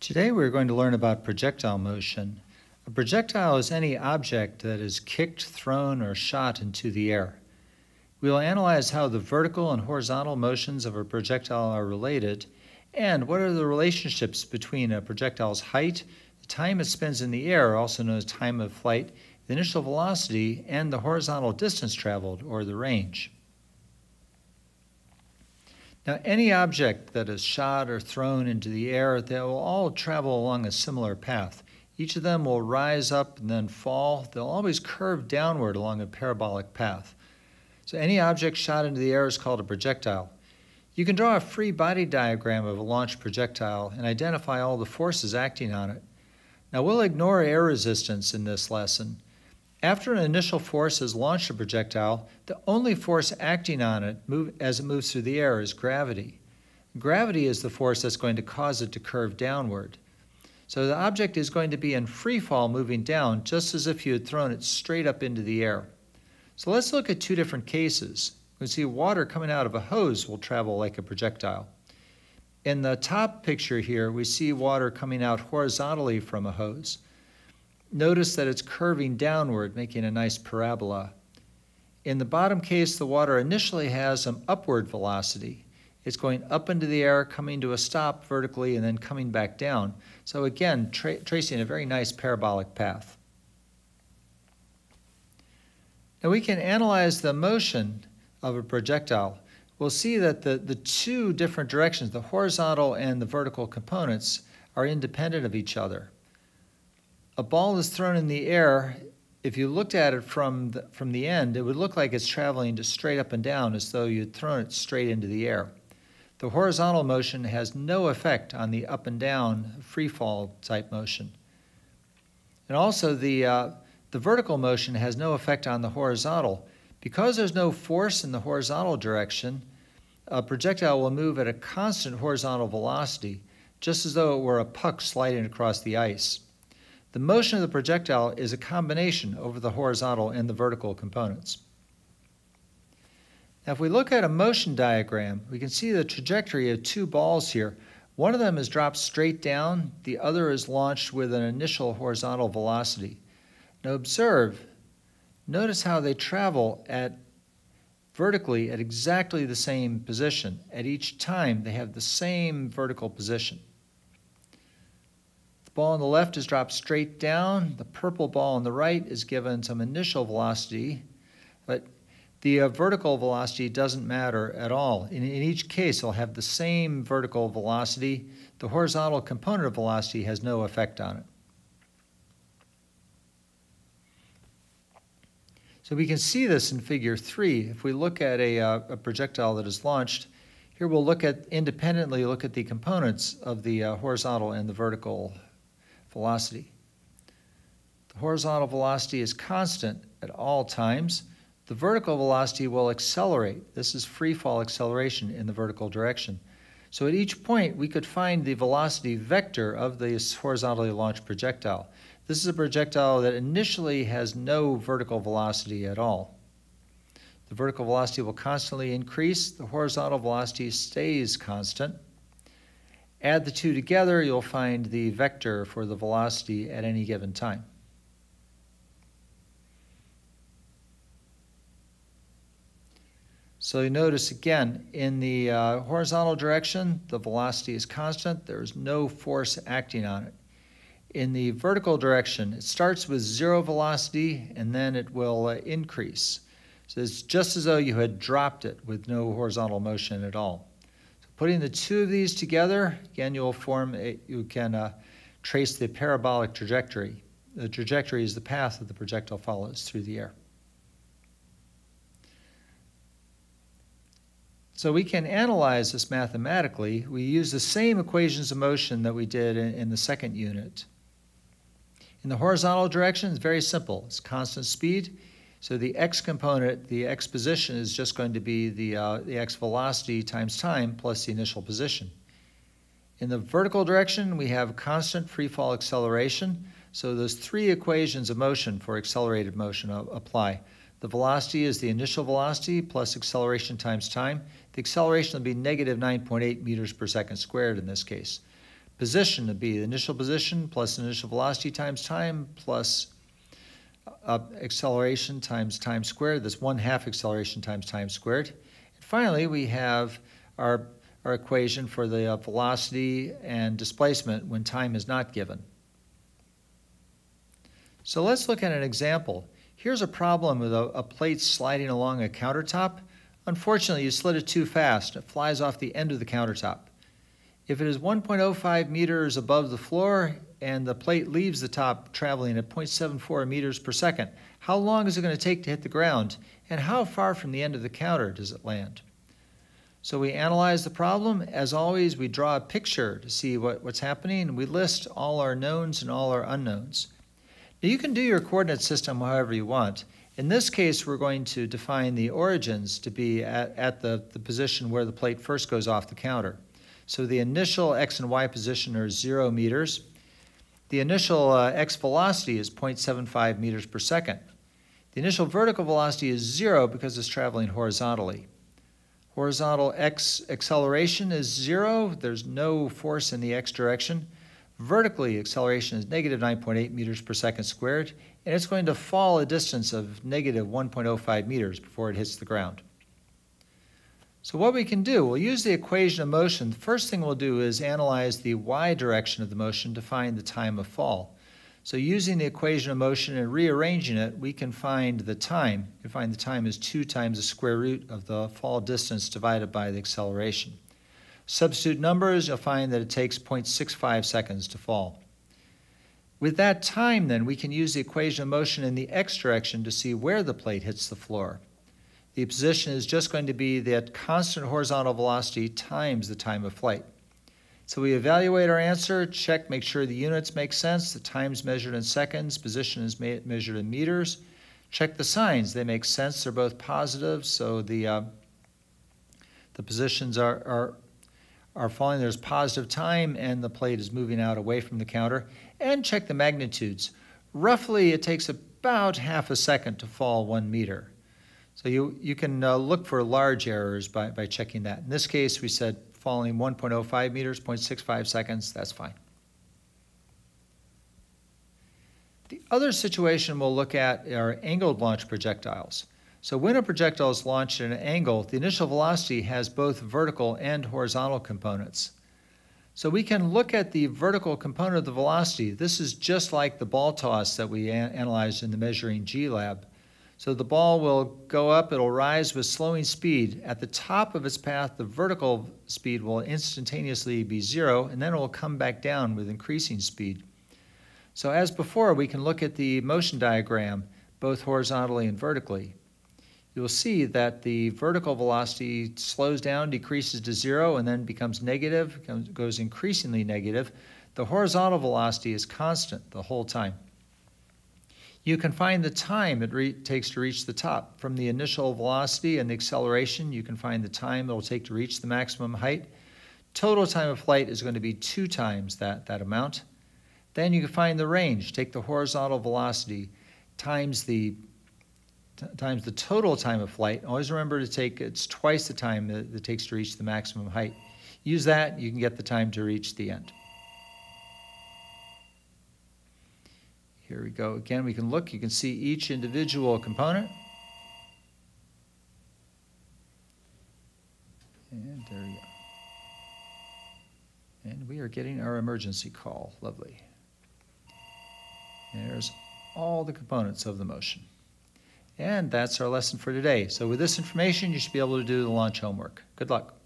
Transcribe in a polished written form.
Today we're going to learn about projectile motion. A projectile is any object that is kicked, thrown, or shot into the air. We will analyze how the vertical and horizontal motions of a projectile are related, and what are the relationships between a projectile's height, the time it spends in the air, also known as time of flight, the initial velocity, and the horizontal distance traveled, or the range. Now, any object that is shot or thrown into the air, they will all travel along a similar path. Each of them will rise up and then fall. They'll always curve downward along a parabolic path. So any object shot into the air is called a projectile. You can draw a free body diagram of a launched projectile and identify all the forces acting on it. Now, we'll ignore air resistance in this lesson. After an initial force has launched a projectile, the only force acting on it as it moves through the air is gravity. Gravity is the force that's going to cause it to curve downward. So the object is going to be in free fall moving down, just as if you had thrown it straight up into the air. So let's look at two different cases. We see water coming out of a hose will travel like a projectile. In the top picture here, we see water coming out horizontally from a hose. Notice that it's curving downward, making a nice parabola. In the bottom case, the water initially has some upward velocity. It's going up into the air, coming to a stop vertically, and then coming back down. So again, tracing a very nice parabolic path. Now we can analyze the motion of a projectile. We'll see that the two different directions, the horizontal and the vertical components, are independent of each other. A ball is thrown in the air. If you looked at it from the end, it would look like it's traveling just straight up and down as though you'd thrown it straight into the air. The horizontal motion has no effect on the up and down free fall type motion. And also the vertical motion has no effect on the horizontal. Because there's no force in the horizontal direction, a projectile will move at a constant horizontal velocity, just as though it were a puck sliding across the ice. The motion of the projectile is a combination over the horizontal and the vertical components. Now, if we look at a motion diagram, we can see the trajectory of two balls here. One of them is dropped straight down, the other is launched with an initial horizontal velocity. Now notice how they travel vertically at exactly the same position. At each time, they have the same vertical position. The ball on the left is dropped straight down. The purple ball on the right is given some initial velocity, but the vertical velocity doesn't matter at all. In each case, they'll have the same vertical velocity. The horizontal component of velocity has no effect on it. So we can see this in figure 3. If we look at a projectile that is launched, here we'll independently look at the components of the horizontal and the vertical velocity. The horizontal velocity is constant at all times. The vertical velocity will accelerate. This is free fall acceleration in the vertical direction. So at each point, we could find the velocity vector of this horizontally launched projectile. This is a projectile that initially has no vertical velocity at all. The vertical velocity will constantly increase. The horizontal velocity stays constant. Add the two together, you'll find the vector for the velocity at any given time. So you notice again, in the horizontal direction, the velocity is constant. There's no force acting on it. In the vertical direction, it starts with zero velocity and then it will increase. So it's just as though you had dropped it with no horizontal motion at all. So putting the two of these together, again, you can trace the parabolic trajectory. The trajectory is the path that the projectile follows through the air. So we can analyze this mathematically. We use the same equations of motion that we did in the second unit. In the horizontal direction, it's very simple. It's constant speed. So the x component, the x position, is just going to be the x velocity times time plus the initial position. In the vertical direction, we have constant free fall acceleration. So those three equations of motion for accelerated motion apply. The velocity is the initial velocity plus acceleration times time. The acceleration will be negative 9.8 meters per second squared in this case. position to be the initial position plus initial velocity times time plus acceleration times time squared. That's 1/2 acceleration times time squared. And finally, we have our equation for the velocity and displacement when time is not given. So let's look at an example. Here's a problem with a plate sliding along a countertop. Unfortunately, you slid it too fast. It flies off the end of the countertop. If it is 1.05 meters above the floor and the plate leaves the top traveling at 0.74 meters per second, how long is it going to take to hit the ground, and how far from the end of the counter does it land? So we analyze the problem. As always, we draw a picture to see what's happening, and we list all our knowns and all our unknowns. Now, you can do your coordinate system however you want. In this case, we're going to define the origins to be at the position where the plate first goes off the counter. So the initial x and y position are 0 meters. The initial x velocity is 0.75 meters per second. The initial vertical velocity is 0 because it's traveling horizontally. Horizontal x acceleration is 0. There's no force in the x direction. Vertically, acceleration is negative 9.8 meters per second squared, and it's going to fall a distance of negative 1.05 meters before it hits the ground. So what we can do, we'll use the equation of motion. The first thing we'll do is analyze the y direction of the motion to find the time of fall. So using the equation of motion and rearranging it, we can find the time. You can find the time is 2 times the square root of the fall distance divided by the acceleration. Substitute numbers, you'll find that it takes 0.65 seconds to fall. With that time, then, we can use the equation of motion in the x direction to see where the plate hits the floor. The position is just going to be that constant horizontal velocity times the time of flight. So we evaluate our answer, check, make sure the units make sense, the time's measured in seconds, position is measured in meters. Check the signs, they make sense, they're both positive, so the positions are falling, there's positive time, and the plate is moving out away from the counter. And check the magnitudes. Roughly, it takes about half a second to fall 1 meter. So you can look for large errors by checking that. In this case, we said falling 1.05 meters, 0.65 seconds, that's fine. The other situation we'll look at are angled launch projectiles. So when a projectile is launched at an angle, the initial velocity has both vertical and horizontal components. So we can look at the vertical component of the velocity. This is just like the ball toss that we analyzed in the Measuring G lab. So the ball will go up, it'll rise with slowing speed. At the top of its path, the vertical speed will instantaneously be 0, and then it will come back down with increasing speed. So as before, we can look at the motion diagram, both horizontally and vertically. You'll see that the vertical velocity slows down, decreases to 0, and then becomes negative, goes increasingly negative. The horizontal velocity is constant the whole time. You can find the time it takes to reach the top. From the initial velocity and the acceleration, you can find the time it will take to reach the maximum height. Total time of flight is going to be 2 times that amount. Then you can find the range. Take the horizontal velocity times the total time of flight. Always remember to take, it's twice the time that it takes to reach the maximum height. Use that, you can get the time to reach the end. Here we go. Again, we can look, you can see each individual component. And there we go. And we are getting our emergency call. Lovely. And there's all the components of the motion. And that's our lesson for today. So with this information, you should be able to do the launch homework. Good luck.